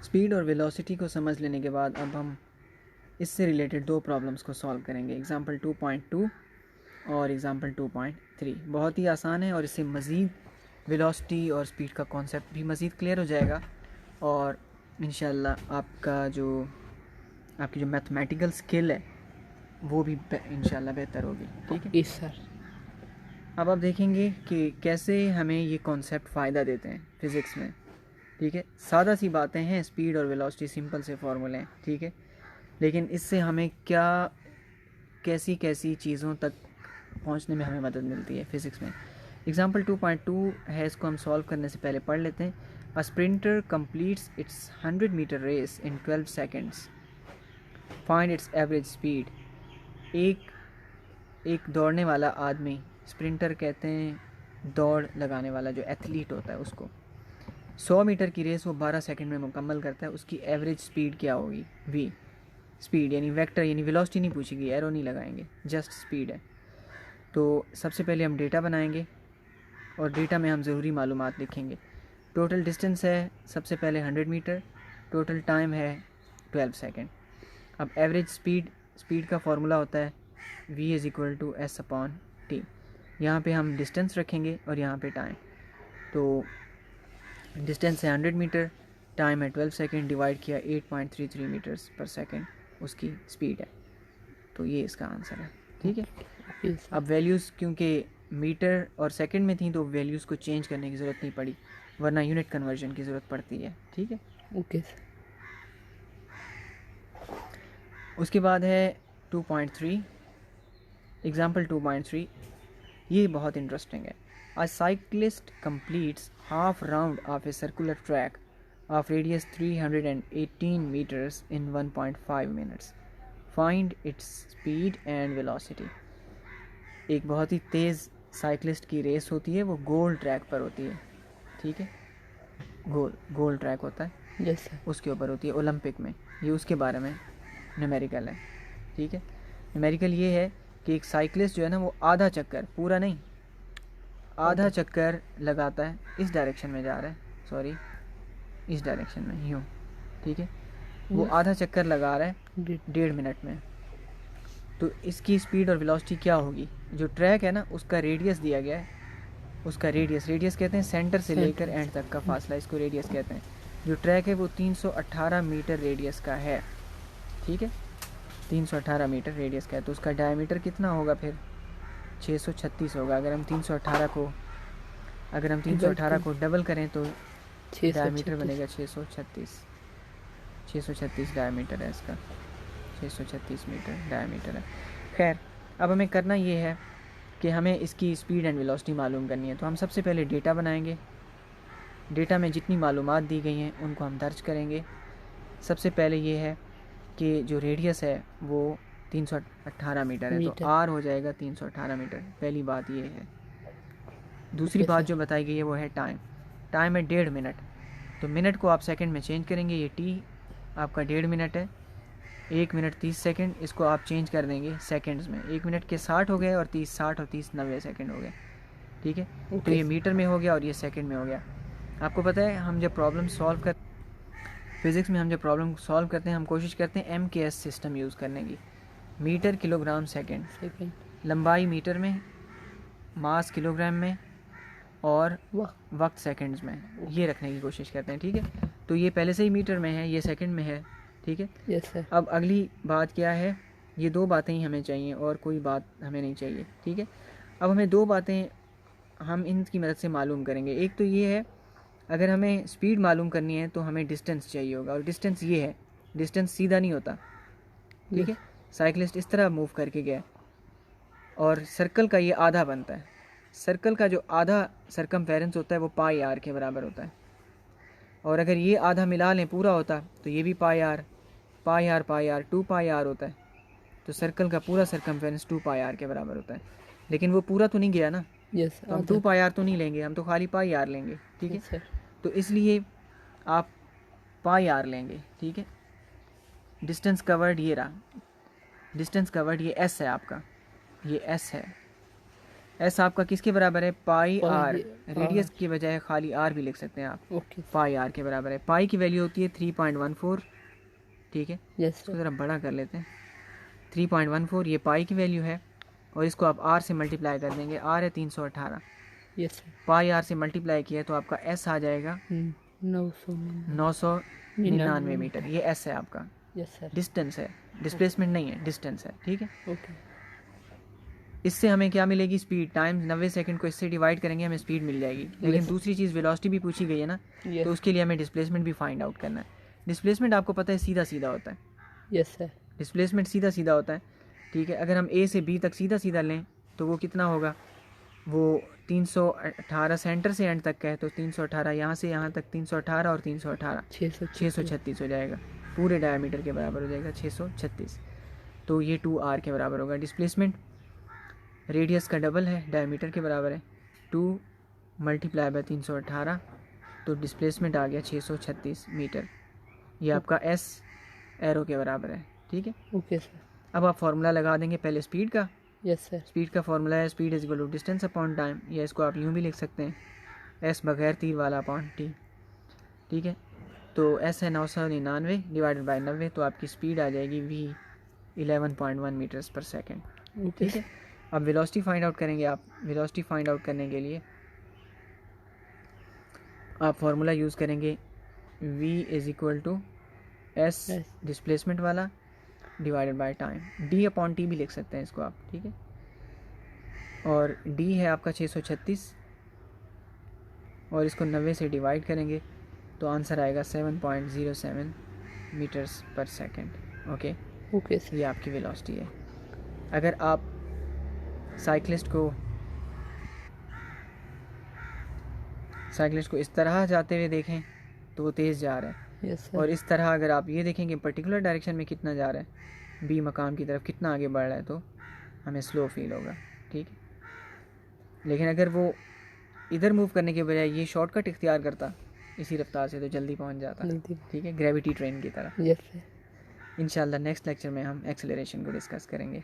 Speed और velocity को समझ लेने के बाद अब हम इससे रिलेटेड दो प्रॉब्लम्स को सॉल्व करेंगे, एग्जाम्पल 2.2 और एग्जाम्पल 2.3। बहुत ही आसान है और इससे मज़ीद वेलोसिटी और स्पीड का कॉन्सेप्ट भी मज़ीद क्लियर हो जाएगा और इंशाल्लाह आपकी जो मैथमेटिकल स्किल है वो भी इंशाल्लाह बेहतर होगी। ठीक है यस सर। अब आप देखेंगे कि कैसे हमें ये कॉन्सेप्ट फ़ायदा देते हैं फ़िज़िक्स में। ठीक है, सादा सी बातें हैं, स्पीड और वेलोसिटी सिंपल से फार्मूले हैं। ठीक है, लेकिन इससे हमें क्या कैसी कैसी चीज़ों तक पहुंचने में हमें मदद मिलती है फ़िज़िक्स में। एग्जाम्पल 2.2 है, इसको हम सॉल्व करने से पहले पढ़ लेते हैं। A sprinter completes its 100 metre race in 12 seconds, find its average speed. एक दौड़ने वाला आदमी, स्प्रिंटर कहते हैं दौड़ लगाने वाला जो एथलीट होता है उसको, 100 मीटर की रेस वो 12 सेकंड में मुकम्मल करता है। उसकी एवरेज स्पीड क्या होगी? v स्पीड यानी वेक्टर यानी वेलोसिटी नहीं पूछेगी, एरो नहीं लगाएंगे, जस्ट स्पीड है। तो सबसे पहले हम डेटा बनाएंगे और डेटा में हम ज़रूरी मालूमात लिखेंगे। टोटल डिस्टेंस है सबसे पहले 100 मीटर, टोटल टाइम है 12 सेकेंड। अब एवरेज स्पीड का फॉर्मूला होता है v is equal to s upon t. यहाँ पे हम डिस्टेंस रखेंगे और यहाँ पे टाइम। तो डिस्टेंस है 100 मीटर, टाइम है 12 सेकेंड, डिवाइड किया 8.33 मीटर्स पर सेकेंड उसकी स्पीड है। तो ये इसका आंसर है। ठीक है, यस सर। अब वैल्यूज़ क्योंकि मीटर और सेकंड में थी तो वैल्यूज़ को चेंज करने की ज़रूरत नहीं पड़ी, वरना यूनिट कन्वर्जन की ज़रूरत पड़ती है। ठीक है, ओके सर। उसके बाद है 2.3, एग्जाम्पल 2.3। ये बहुत इंटरेस्टिंग है। A cyclist completes half round of a circular track of radius 318 metres in 1.5 minutes, find its speed and velocity. एक बहुत ही तेज़ साइक्लिस्ट की रेस होती है, वो गोल ट्रैक पर होती है। ठीक है, गोल ट्रैक होता है, यस सर। उसके ऊपर होती है ओलंपिक में। ये उसके बारे में न्यूमेरिकल है। ठीक है, न्यूमेरिकल ये है कि एक साइक्लिस्ट जो है ना वो आधा चक्कर, पूरा नहीं, आधा चक्कर लगाता है, इस डायरेक्शन में जा रहा है, सॉरी इस डायरेक्शन में यूँ। ठीक है, वो आधा चक्कर लगा रहा है 1.5 मिनट में। तो इसकी स्पीड और वेलोसिटी क्या होगी? जो ट्रैक है ना उसका रेडियस दिया गया है, उसका रेडियस कहते हैं सेंटर से लेकर एंड तक का फासला, इसको रेडियस कहते हैं। जो ट्रैक है वो 318 मीटर रेडियस का है। ठीक है, 318 मीटर रेडियस का है, तो उसका डायमीटर कितना होगा फिर? 636 होगा। अगर हम 318 को डबल करें तो डायमीटर बनेगा 636 डायमीटर है इसका, 636 मीटर डायमीटर है। खैर, अब हमें करना ये है कि हमें इसकी स्पीड एंड वेलोसिटी मालूम करनी है। तो हम सबसे पहले डेटा बनाएंगे, डेटा में जितनी मालूमात दी गई हैं उनको हम दर्ज करेंगे। सबसे पहले ये है कि जो रेडियस है वो 318 मीटर है, तो आर हो जाएगा 318 मीटर। पहली बात ये है। दूसरी बात जो बताई गई है वो है टाइम है 1.5 मिनट। तो मिनट को आप सेकंड में चेंज करेंगे, ये टी आपका 1.5 मिनट है। 1 मिनट 30 सेकंड, इसको आप चेंज कर देंगे सेकंड्स में। 1 मिनट के 60 हो गए और 30 90 सेकंड हो गए। ठीक है, तो ये मीटर में हो गया और ये सेकंड में हो गया। आपको पता है हम जब प्रॉब्लम सॉल्व कर फिज़िक्स में हम जब प्रॉब्लम सॉल्व करते हैं हम कोशिश करते हैं MKS सिस्टम यूज़ करने की, मीटर किलोग्राम सेकंड, लंबाई मीटर में, मास किलोग्राम में और वक्त सेकंड्स में, ये रखने की कोशिश करते हैं। ठीक है, तो ये पहले से ही मीटर में है, ये सेकंड में है। ठीक है, यस सर। अब अगली बात क्या है? ये दो बातें ही हमें चाहिए और कोई बात हमें नहीं चाहिए। ठीक है, अब हमें दो बातें हम इनकी मदद से मालूम करेंगे। एक तो ये है, अगर हमें स्पीड मालूम करनी है तो हमें डिस्टेंस चाहिए होगा, और डिस्टेंस ये है, डिस्टेंस सीधा नहीं होता। ठीक है, साइकिलिस्ट इस तरह मूव करके गया और सर्कल का ये आधा बनता है। सर्कल का जो आधा सरकमफेरेंस होता है वो पाई आर के बराबर होता है, और अगर ये आधा मिला लें पूरा होता तो ये भी पाई आर 2 पाई आर होता है। तो सर्कल का पूरा सरकमफेरेंस 2 पाई आर के बराबर होता है, लेकिन वो पूरा तो नहीं गया ना। यस, तो हम 2 पाई आर तो नहीं लेंगे, हम तो खाली पाई आर लेंगे। ठीक है, तो इसलिए आप पाई आर लेंगे। ठीक है, डिस्टेंस कवर्ड ये रहा, डिस्टेंस कवर्ड ये एस है आपका, ये एस है। एस आपका किसके बराबर है? पाई पाई आर। आर। रेडियस के बजाय खाली आर भी लिख सकते हैं आप। ओके। पाई आर के बराबर है। पाई की वैल्यू होती है 3.14, ठीक है। यस इसको सर। ज़रा बड़ा कर लेते हैं। 3.14 ये पाई की वैल्यू है, और इसको आप आर से मल्टीप्लाई कर देंगे। आर है 318, यस सर। पाई आर से मल्टीप्लाई किया तो आपका एस आ जाएगा 999 मीटर। ये एस है आपका, यस सर। डिस्टेंस है, डिस्प्लेसमेंट नहीं है, डिस्टेंस है, ठीक है। ओके। इससे हमें क्या मिलेगी? स्पीड। टाइम 90 सेकंड को इससे डिवाइड करेंगे, हमें स्पीड मिल जाएगी। लेकिन Yes. दूसरी चीज़ वेलोसिटी भी पूछी गई है ना, Yes. तो उसके लिए हमें डिस्प्लेसमेंट भी फाइंड आउट करना है। डिस्प्लेसमेंट आपको पता है सीधा सीधा होता है। Yes sir. डिस्प्लेसमेंट सीधा सीधा होता है, ठीक है। अगर हम ए से बी तक सीधा सीधा लें तो वो कितना होगा? वो 318 सेंटर से एंड तक का है, तो 318 यहाँ से यहाँ तक 318 और 318 636 हो जाएगा। पूरे डायमीटर के बराबर हो जाएगा 636। तो ये 2r के बराबर होगा। डिस्प्लेसमेंट रेडियस का डबल है, डायमीटर के बराबर है। 2 मल्टीप्लाई बाय 318, तो डिस्प्लेसमेंट आ गया 636 मीटर। ये आपका एस एरो के बराबर है, ठीक है। Okay sir. अब आप फार्मूला लगा देंगे पहले स्पीड का। Yes sir. स्पीड का फार्मूला है speed is equal to distance upon time, या इसको आप यूँ भी लिख सकते हैं, एस बगैर तीर वाला अपॉन टी, ठीक है। तो एस है 999 डिवाइडेड बाई 90, तो आपकी स्पीड आ जाएगी वी 11.1 मीटर्स पर सेकेंड, ठीक है। अब वेलोसिटी फाइंड आउट करेंगे आप। वेलोसिटी फाइंड आउट करने के लिए आप फार्मूला यूज़ करेंगे v is equal to s displacement वाला divided by time, d upon t भी लिख सकते हैं इसको आप, ठीक है। और d है आपका 636, और इसको 90 से डिवाइड करेंगे तो आंसर आएगा 7.07 मीटर्स पर सेकेंड। Okay okay sir. ये आपकी वेलोसिटी है। अगर आप साइक्लिस्ट को इस तरह जाते हुए देखें तो वो तेज़ जा रहा है, यस सर। और इस तरह अगर आप ये देखें कि पर्टिकुलर डायरेक्शन में कितना जा रहा है, बी मकाम की तरफ कितना आगे बढ़ रहा है, तो हमें स्लो फील होगा, ठीक है। लेकिन अगर वो इधर मूव करने के बजाय ये शॉर्टकट इख्तियार करता इसी रफ्तार से, तो जल्दी पहुंच जाता, ठीक है, ग्रेविटी ट्रेन की तरह। Yes sir. इंशाल्लाह नेक्स्ट लेक्चर में हम एक्सेलरेशन को डिस्कस करेंगे।